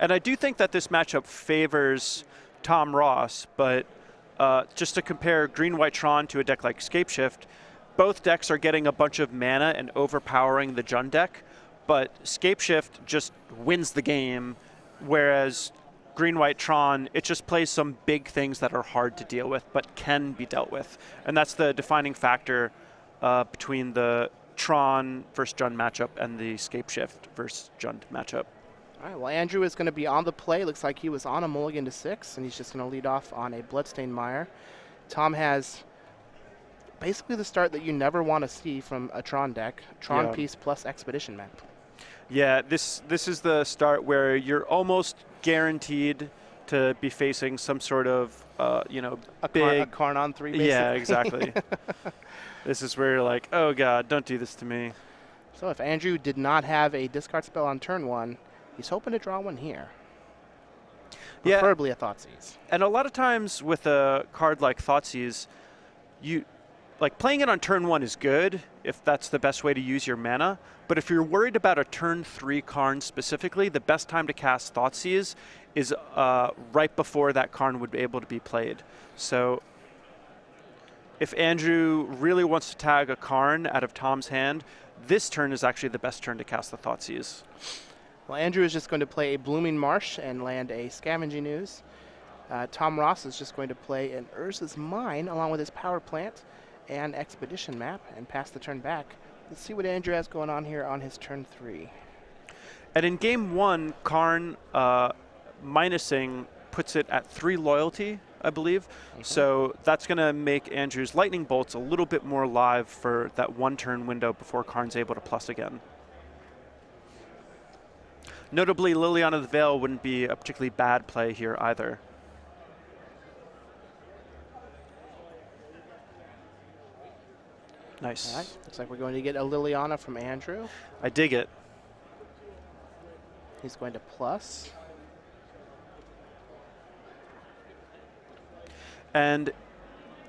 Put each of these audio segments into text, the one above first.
And I do think that this matchup favors Tom Ross, but just to compare Green-White Tron to a deck like Scapeshift, both decks are getting a bunch of mana and overpowering the Jund deck, but Scapeshift just wins the game, whereas Green-White Tron, it just plays some big things that are hard to deal with, but can be dealt with. And that's the defining factor between the Tron versus Jund matchup and the Scapeshift versus Jund matchup. All right, well, Andrew is going to be on the play. Looks like he was on a mulligan to 6, and he's just going to lead off on a Bloodstained Mire. Tom has basically the start that you never want to see from a Tron deck. Tron piece plus Expedition map. Yeah, this is the start where you're almost guaranteed to be facing some sort of, big... A Karn on 3, basically. Yeah, exactly. This is where you're like, oh god, don't do this to me. So if Andrew did not have a discard spell on turn 1, he's hoping to draw one here. Yeah. Preferably a Thoughtseize. And a lot of times with a card like Thoughtseize, playing it on turn 1 is good if that's the best way to use your mana. But if you're worried about a turn 3 Karn specifically, the best time to cast Thoughtseize is right before that Karn would be able to be played. So if Andrew really wants to tag a Karn out of Tom's hand, this turn is actually the best turn to cast the Thoughtseize. Well, Andrew is just going to play a Blooming Marsh and land a Scavenging Ooze. Tom Ross is just going to play an Urza's Mine along with his Power Plant and Expedition map and pass the turn back. Let's see what Andrew has going on here on his turn 3. And in game 1, Karn minusing puts it at 3 loyalty, I believe. So that's going to make Andrew's Lightning Bolts a little bit more live for that 1 turn window before Karn's able to plus again. Notably, Liliana the Veil wouldn't be a particularly bad play here either. Nice. All right. Looks like we're going to get a Liliana from Andrew. I dig it. He's going to plus. And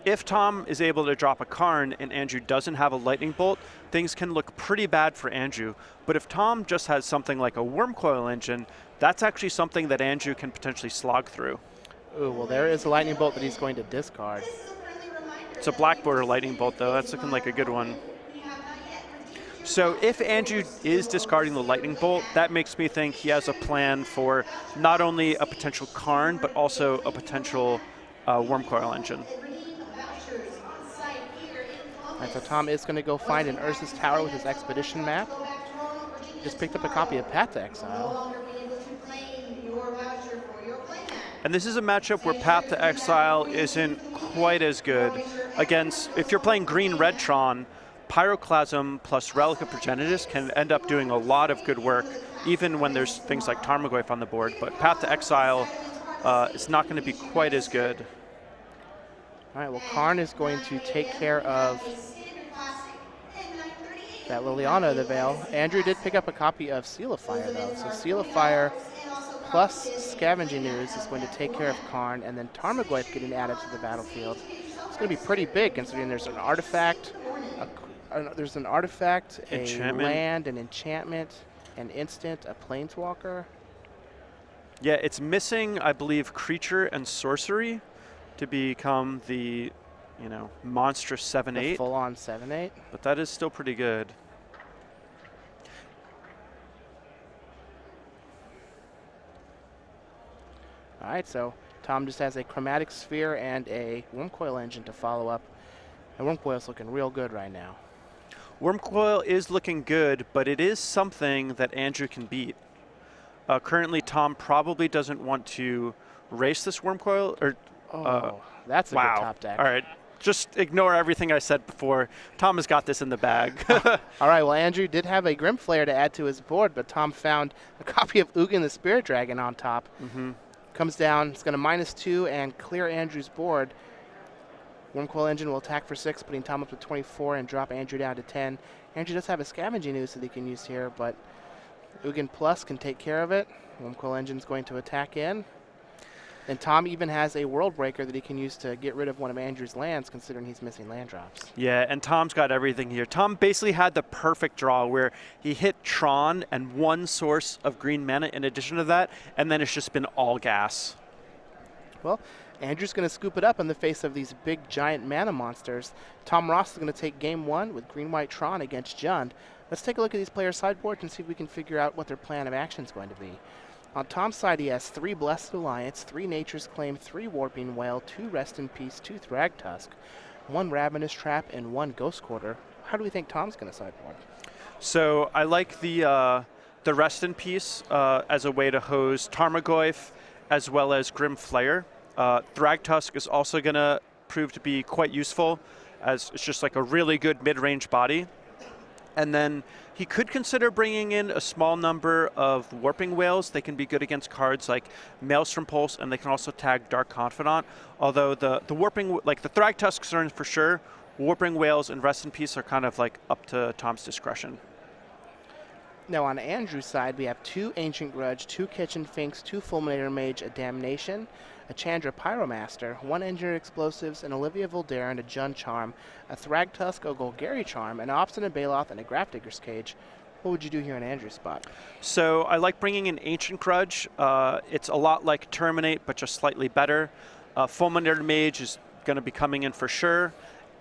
if Tom is able to drop a Karn and Andrew doesn't have a Lightning Bolt, things can look pretty bad for Andrew. But if Tom just has something like a Wormcoil Engine, that's actually something that Andrew can potentially slog through. Ooh, well, there is a Lightning Bolt that he's going to discard. It's a Black Border Lightning Bolt, though. That's looking like a good one. So if Andrew is discarding the Lightning Bolt, that makes me think he has a plan for not only a potential Karn, but also a potential Wormcoil Engine. All right, so Tom is going to go find an Urza's Tower with his Expedition map. Just picked up a copy of Path to Exile. And this is a matchup where Path to Exile isn't quite as good. Against, if you're playing Green-Red Tron, Pyroclasm plus Relic of Progenitus can end up doing a lot of good work, even when there's things like Tarmogoyf on the board. But Path to Exile is not going to be quite as good. All right, well, Karn is going to take care of that Liliana the Veil. Andrew did pick up a copy of Seal of Fire, though. So Seal of Fire plus Scavenging Ooze is going to take care of Karn, and then Tarmogoyf getting added to the battlefield. It's going to be pretty big, considering there's an artifact, a land, an enchantment, an instant, a planeswalker. Yeah, it's missing, I believe, creature and sorcery to become the, monstrous 7/8. Full-on 7/8. But that is still pretty good. All right, so Tom just has a Chromatic Sphere and a Wormcoil Engine to follow up. And Wormcoil's looking real good right now. Wormcoil is looking good, but it is something that Andrew can beat. Currently, Tom probably doesn't want to race this Wormcoil. That's a wow. good top deck. All right, just ignore everything I said before. Tom has got this in the bag. All right, well, Andrew did have a Grim Flare to add to his board, but Tom found a copy of Ugin the Spirit Dragon on top. Comes down, it's going to -2 and clear Andrew's board. Wormcoil Engine will attack for 6, putting Tom up to 24 and drop Andrew down to 10. Andrew does have a Scavenging Ooze that he can use here, but Ugin Plus can take care of it. Wormcoil Engine's going to attack in. And Tom even has a World Breaker that he can use to get rid of one of Andrew's lands, considering he's missing land drops. Yeah, and Tom's got everything here. Tom basically had the perfect draw where he hit Tron and one source of green mana in addition to that, and then it's just been all gas. Well, Andrew's going to scoop it up in the face of these big, giant mana monsters. Tom Ross is going to take game 1 with green-white Tron against Jund. Let's take a look at these players' sideboards and see if we can figure out what their plan of action is going to be. On Tom's side, he has 3 Blessed Alliance, 3 Nature's Claim, 3 Warping Wail, 2 Rest in Peace, 2 Thragtusk, 1 Ravenous Trap, and 1 Ghost Quarter. How do we think Tom's going to sideboard? So I like the Rest in Peace as a way to hose Tarmogoyf as well as Grim Flayer. Thragtusk is also going to prove to be quite useful, as it's just like a really good mid-range body. And then he could consider bringing in a small number of Warping Wails. They can be good against cards like Maelstrom Pulse, and they can also tag Dark Confidant. Although the Warping, like the Thragtusks are in for sure, Warping Wails and Rest in Peace are kind of like up to Tom's discretion. Now on Andrew's side, we have 2 Ancient Grudge, 2 Kitchen Finks, 2 Fulminator Mage, a Damnation, a Chandra Pyromaster, 1 Engineered Explosives, an Olivia Voldaren, a Jund Charm, a Thragtusk, a Golgari Charm, an Obstinate Baloth, and a Grafdigger's Cage. What would you do here in Andrew's spot? So I like bringing in Ancient Grudge. It's a lot like Terminate, but just slightly better. Fulminator Mage is going to be coming in for sure.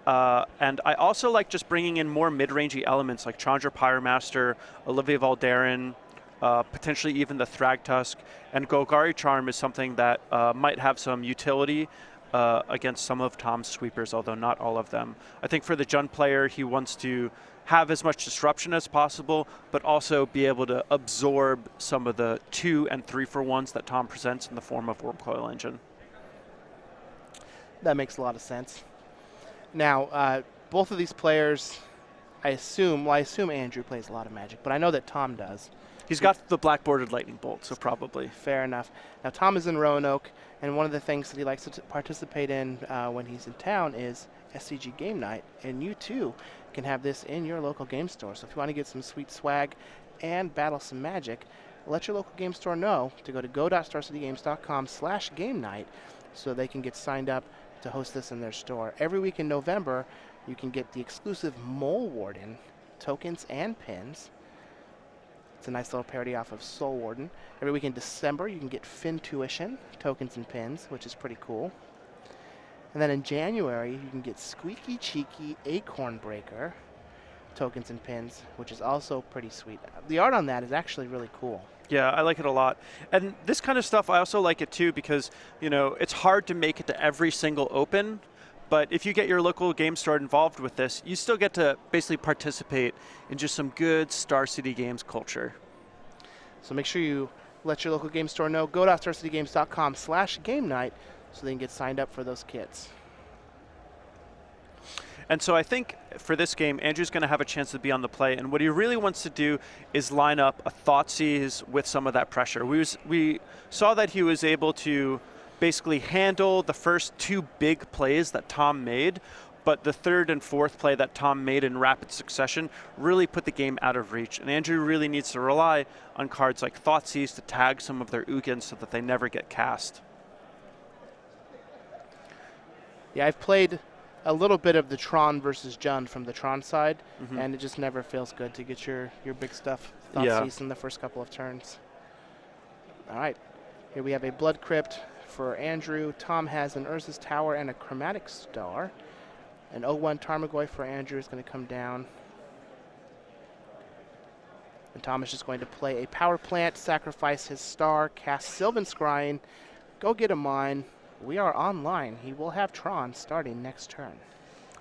And I also like just bringing in more mid-rangey elements like Chandra Pyromaster, Olivia Voldaren, potentially even the Thragtusk, and Golgari Charm is something that might have some utility against some of Tom's sweepers, although not all of them. I think for the Jund player, he wants to have as much disruption as possible, but also be able to absorb some of the 2 and 3-for-1s that Tom presents in the form of Wormcoil Engine. That makes a lot of sense. Now, both of these players, I assume Andrew plays a lot of Magic, but I know that Tom does. He's got the black bordered lightning bolt, so probably. Fair enough. Now, Tom is in Roanoke, and one of the things that he likes to participate in when he's in town is SCG Game Night, and you too can have this in your local game store. So if you want to get some sweet swag and battle some Magic, let your local game store know to go to go.starcitygames.com/game night so they can get signed up to host this in their store. Every week in November, you can get the exclusive Mole Warden tokens and pins. It's a nice little parody off of Soul Warden. Every week in December, you can get Fin Tuition tokens and pins, which is pretty cool. And then in January, you can get Squeaky Cheeky Acorn Breaker tokens and pins, which is also pretty sweet. The art on that is actually really cool. Yeah, I like it a lot. And this kind of stuff, I also like it too because, you know, it's hard to make it to every single open, but if you get your local game store involved with this, you still get to basically participate in just some good Star City Games culture. So make sure you let your local game store know, go.starcitygames.com/game night so they can get signed up for those kits. And so I think for this game, Andrew's going to have a chance to be on the play. And what he really wants to do is line up a Thoughtseize with some of that pressure. We saw that he was able to basically handle the first 2 big plays that Tom made, but the 3rd and 4th play that Tom made in rapid succession really put the game out of reach. And Andrew really needs to rely on cards like Thoughtseize to tag some of their Ugins so that they never get cast. Yeah, I've played a little bit of the Tron versus Jund from the Tron side, and it just never feels good to get your big stuff Thoughtseize in the first couple of turns. All right, here we have a Blood Crypt for Andrew. Tom has an Urza's Tower and a Chromatic Star. An 0-1 Tarmogoyf for Andrew is going to come down. And Tom is just going to play a Power Plant, sacrifice his star, cast Sylvan Scrying, go get a mine. We are online. He will have Tron starting next turn.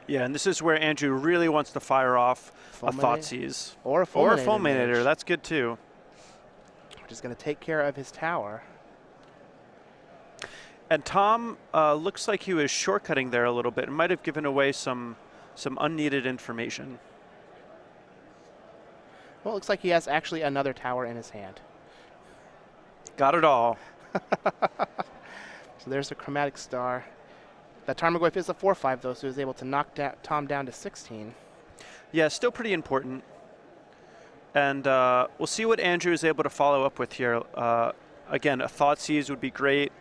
Yeah, and this is where Andrew really wants to fire off a Thoughtseize. Or a Fulminator. That's good too. Which is going to take care of his tower. And Tom looks like he was shortcutting there a little bit and might have given away some unneeded information. Well, it looks like he has actually another tower in his hand. Got it all. So there's a Chromatic Star. That Tarmogoyf is a 4/5 though, so he was able to knock Tom down to 16. Yeah, still pretty important. And we'll see what Andrew is able to follow up with here. Again, a Thoughtseize would be great.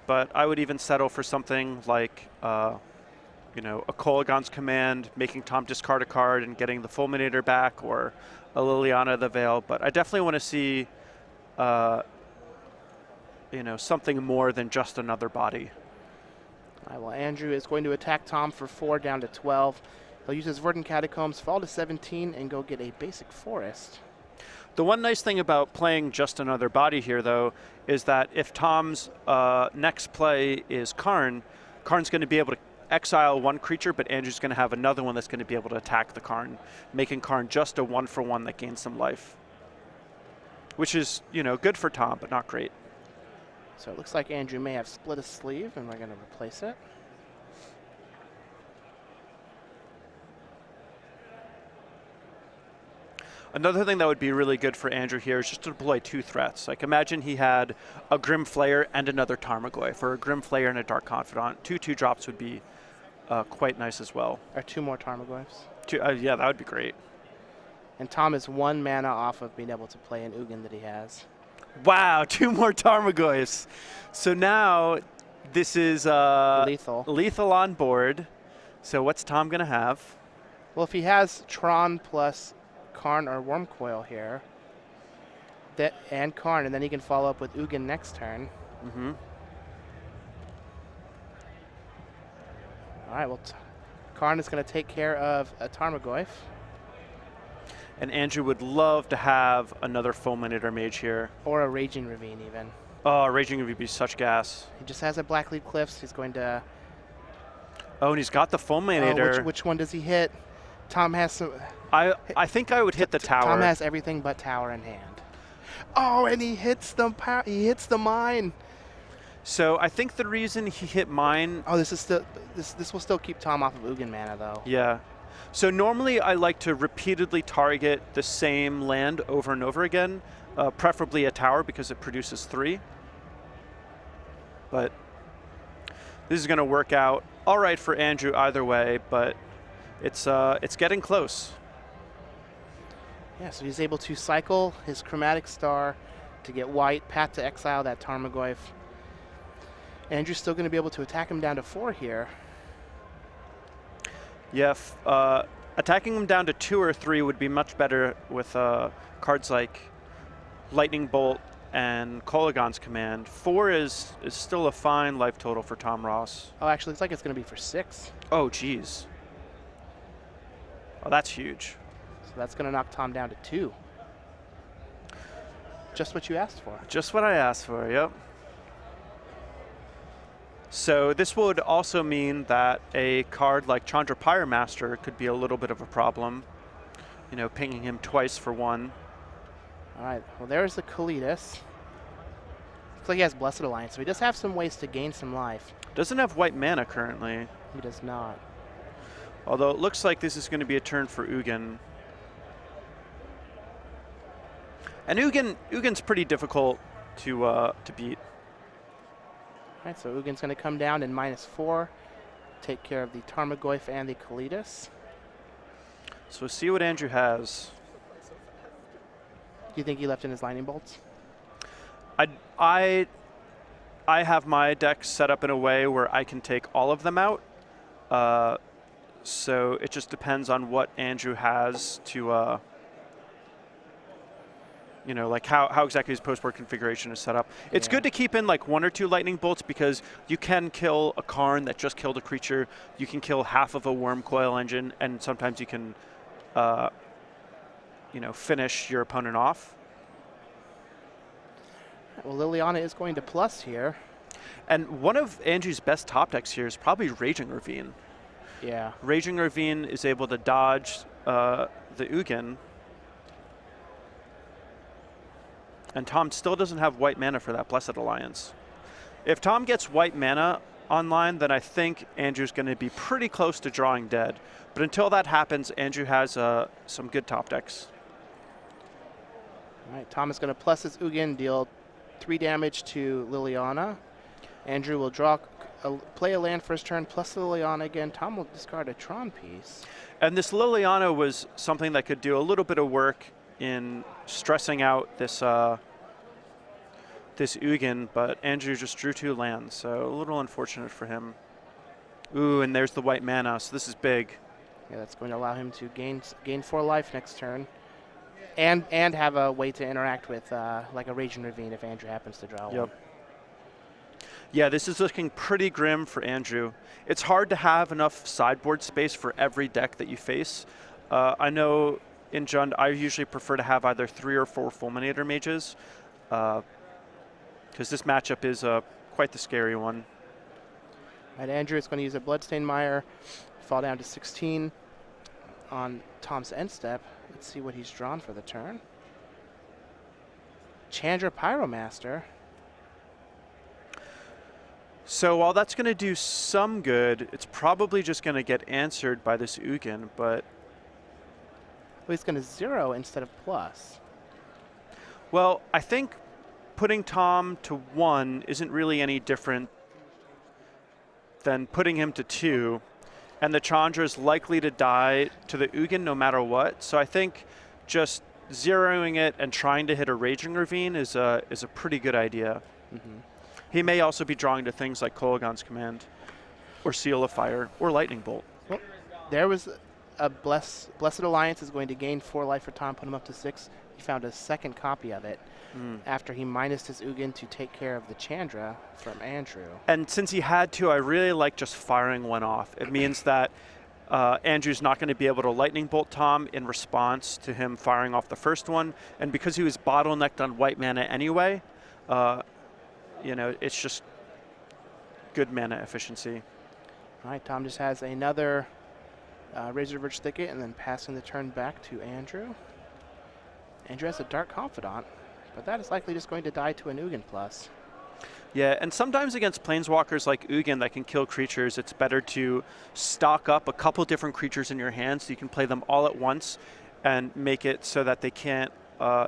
but I would even settle for something like, you know, a Kolaghan's Command, making Tom discard a card and getting the Fulminator back, or a Liliana of the Veil. But I definitely want to see, you know, something more than just another body. All right, well, Andrew is going to attack Tom for 4 down to 12. He'll use his Verdant Catacombs, fall to 17, and go get a basic forest. The one nice thing about playing just another body here, though, is that if Tom's next play is Karn, Karn's going to be able to exile one creature, but Andrew's going to have another one that's going to be able to attack the Karn, making Karn just a 1-for-1 that gains some life. Which is, you know, good for Tom, but not great. So it looks like Andrew may have split a sleeve, and we're going to replace it. Another thing that would be really good for Andrew here is just to deploy 2 threats. Like, imagine he had a Grim Flayer and another Tarmogoyf, or a Grim Flayer and a Dark Confidant. 2/2 drops would be quite nice as well. Or 2 more Tarmogoyfs. Yeah, that would be great. And Tom is 1 mana off of being able to play an Ugin that he has. Wow, 2 more Tarmogoyfs. So now this is lethal on board. So what's Tom going to have? Well, if he has Tron plus Karn or Wormcoil here, and Karn, and then he can follow up with Ugin next turn. Mm-hmm. All right, well, Karn is going to take care of a Tarmogoyf. And Andrew would love to have another Fulminator Mage here. Or a Raging Ravine, even. Oh, Raging Ravine would be such gas. He just has a Blackleaf Cliffs. He's going to... Oh, and he's got the Fulminator. Which one does he hit? Tom has some... I think I would hit the tower. Tom has everything but tower in hand. Oh, and he hits the mine. So I think the reason he hit mine... Oh, this will still keep Tom off of Ugin mana, though. Yeah. So normally I like to repeatedly target the same land over and over again, preferably a tower because it produces 3. But this is going to work out all right for Andrew either way, but it's getting close. Yeah, so he's able to cycle his Chromatic Star to get white, path to exile that Tarmogoyf. Andrew's still going to be able to attack him down to 4 here. Yeah, attacking him down to 2 or 3 would be much better with cards like Lightning Bolt and Kolaghan's Command. 4 is still a fine life total for Tom Ross. Oh, actually, it's like it's going to be for 6. Oh, geez. Oh, that's huge. So that's going to knock Tom down to 2. Just what you asked for. Just what I asked for, yep. So this would also mean that a card like Chandra Pyromaster could be a little bit of a problem. You know, pinging him twice for 1. All right, well, there's the Kalitas. Looks like he has Blessed Alliance, so he does have some ways to gain some life. Doesn't have white mana currently. He does not. Although it looks like this is going to be a turn for Ugin. And Ugin's pretty difficult to beat. All right, so Ugin's going to come down in -4, take care of the Tarmogoyf and the Kalitas. So we'll see what Andrew has. Do you think he left in his Lightning Bolts? I have my deck set up in a way where I can take all of them out. So it just depends on what Andrew has to, you know, like how exactly his post-board configuration is set up. It's good to keep in like 1 or 2 Lightning Bolts because you can kill a Karn that just killed a creature. You can kill half of a Wormcoil engine, and sometimes you can, you know, finish your opponent off. Well, Liliana is going to plus here. And one of Andrew's best top decks here is probably Raging Ravine. Yeah. Raging Ravine is able to dodge the Ugin. And Tom still doesn't have white mana for that Blessed Alliance. If Tom gets white mana online, then I think Andrew's going to be pretty close to drawing dead. But until that happens, Andrew has some good top decks. All right, Tom is going to plus his Ugin, deal 3 damage to Liliana. Andrew will play a land for his turn, plus Liliana again. Tom will discard a Tron piece. And this Liliana was something that could do a little bit of work in stressing out this this Ugin, but Andrew just drew 2 lands, so a little unfortunate for him. Ooh, and there's the white mana, so this is big. Yeah, that's going to allow him to gain 4 life next turn, and have a way to interact with like a Raging Ravine if Andrew happens to draw one. Yeah, this is looking pretty grim for Andrew. It's hard to have enough sideboard space for every deck that you face. I know in Jund, I usually prefer to have either 3 or 4 Fulminator Mages, because this matchup is quite the scary one. All right, Andrew is going to use a Bloodstained Mire, fall down to 16 on Tom's end step. Let's see what he's drawn for the turn. Chandra Pyromaster. So while that's going to do some good, it's probably just going to get answered by this Ugin, but... Well, he's going to 0 instead of plus. Well, I think putting Tom to 1 isn't really any different than putting him to 2, and the Chandra is likely to die to the Ugin no matter what. So I think just zeroing it and trying to hit a Raging Ravine is a pretty good idea. Mm-hmm. He may also be drawing to things like Kolaghan's Command, or Seal of Fire, or Lightning Bolt. Well, there was a Blessed Alliance is going to gain 4 life for Tom, put him up to 6. He found a second copy of it after he minused his Ugin to take care of the Chandra from Andrew. And since he had to, I really like just firing one off. It means that Andrew's not going to be able to Lightning Bolt Tom in response to him firing off the first one. And because he was bottlenecked on white mana anyway, you know, it's just good mana efficiency. All right, Tom just has another Razor Verge Thicket and then passing the turn back to Andrew. Andrew has a Dark Confidant, but that is likely just going to die to an Ugin plus. Yeah, and sometimes against planeswalkers like Ugin that can kill creatures, it's better to stock up a couple different creatures in your hand so you can play them all at once and make it so that they can't,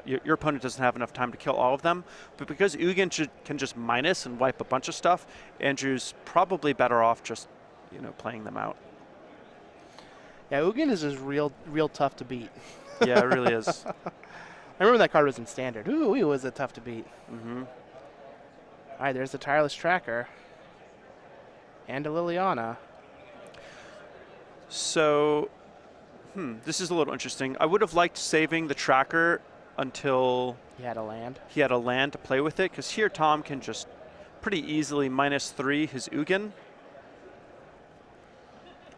your opponent doesn't have enough time to kill all of them. But because Ugin can just minus and wipe a bunch of stuff, Andrew's probably better off just, you know, playing them out. Yeah, Ugin is just real tough to beat. Yeah, it really is. I remember that card was in Standard. Ooh, it was a tough to beat. Mm-hmm. All right, there's the Tireless Tracker. And a Liliana. So, this is a little interesting. I would have liked saving the Tracker until He had a land. he had a land to play with it, because here Tom can just pretty easily -3 his Ugin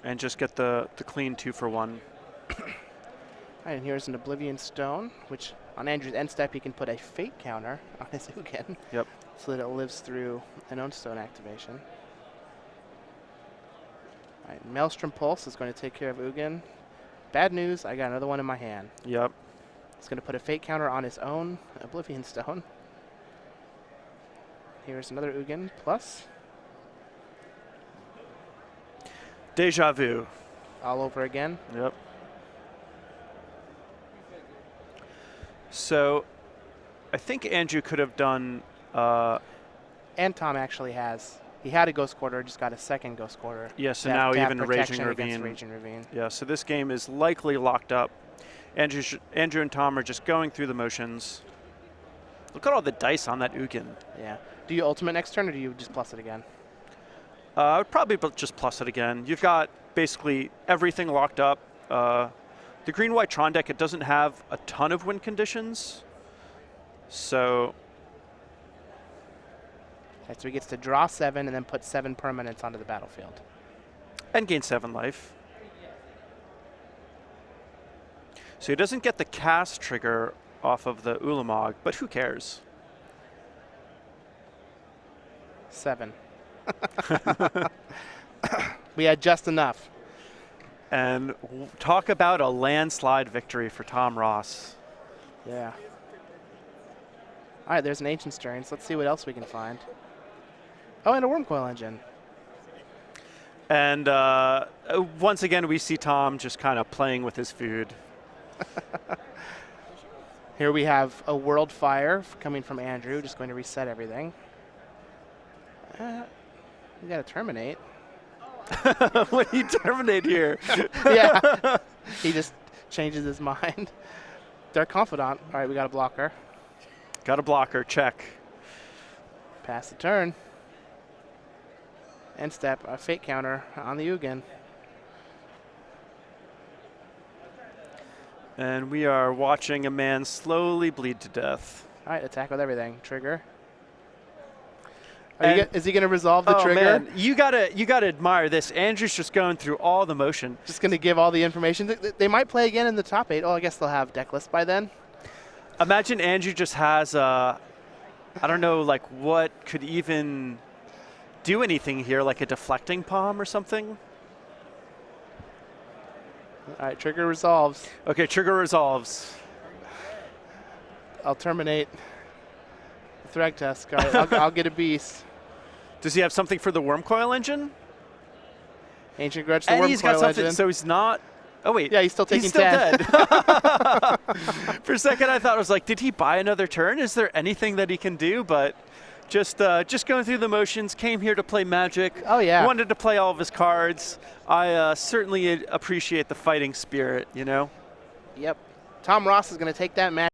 and just get the clean 2-for-1. All right, and here's an Oblivion Stone, which on Andrew's end step he can put a Fate counter on his Ugin. Yep. So that it lives through an own stone activation. All right, Maelstrom Pulse is going to take care of Ugin. Bad news, I got another one in my hand. Yep. He's going to put a Fate counter on his own Oblivion Stone. Here's another Ugin plus. Deja vu. All over again. Yep. So, I think Andrew could have done... And Tom actually has. He had a Ghost Quarter, just got a second Ghost Quarter. Yeah, so to now have even protection Raging against Ravine. Raging Ravine. Yeah, so this game is likely locked up. Andrew and Tom are just going through the motions. Look at all the dice on that Ugin. Yeah. Do you ultimate next turn, or do you just plus it again? I would probably just plus it again. You've got basically everything locked up. The green-white Tron deck, it doesn't have a ton of win conditions. So... Okay, so he gets to draw 7 and then put 7 permanents onto the battlefield. And gain 7 life. So he doesn't get the cast trigger off of the Ulamog, but who cares? 7. We had just enough. And talk about a landslide victory for Tom Ross. Yeah. All right, there's an Ancient Stirrings. Let's see what else we can find. Oh, and a Wormcoil Engine. And once again, we see Tom just kind of playing with his food. Here we have a World Fire coming from Andrew, just going to reset everything. We got to terminate. What do you terminate here? Yeah, he just changes his mind. Dark Confidant. All right, we got a blocker. Got a blocker, check. Pass the turn. End step, a fate counter on the Ugin. And we are watching a man slowly bleed to death. All right, attack with everything. Trigger. Is he going to resolve the trigger? Man, you gotta admire this. Andrew's just going through all the motion. Just going to give all the information. They might play again in the top 8. Oh, I guess they'll have deck list by then. Imagine Andrew just has I don't know, like what could even do anything here, like a deflecting palm or something. All right, trigger resolves. Okay, trigger resolves. I'll terminate the Thrag Tusk. All right, I'll get a beast. Does he have something for the Worm Coil engine? Ancient Grudge, the And Worm he's got Coil something, engine. so he's not. Oh wait, Yeah, he's still taking 10. dead. For a second, I thought I was like, did he buy another turn? Is there anything that he can do? But just going through the motions. Came here to play Magic. Oh yeah. Wanted to play all of his cards. I certainly appreciate the fighting spirit. You know. Yep. Tom Ross is going to take that match.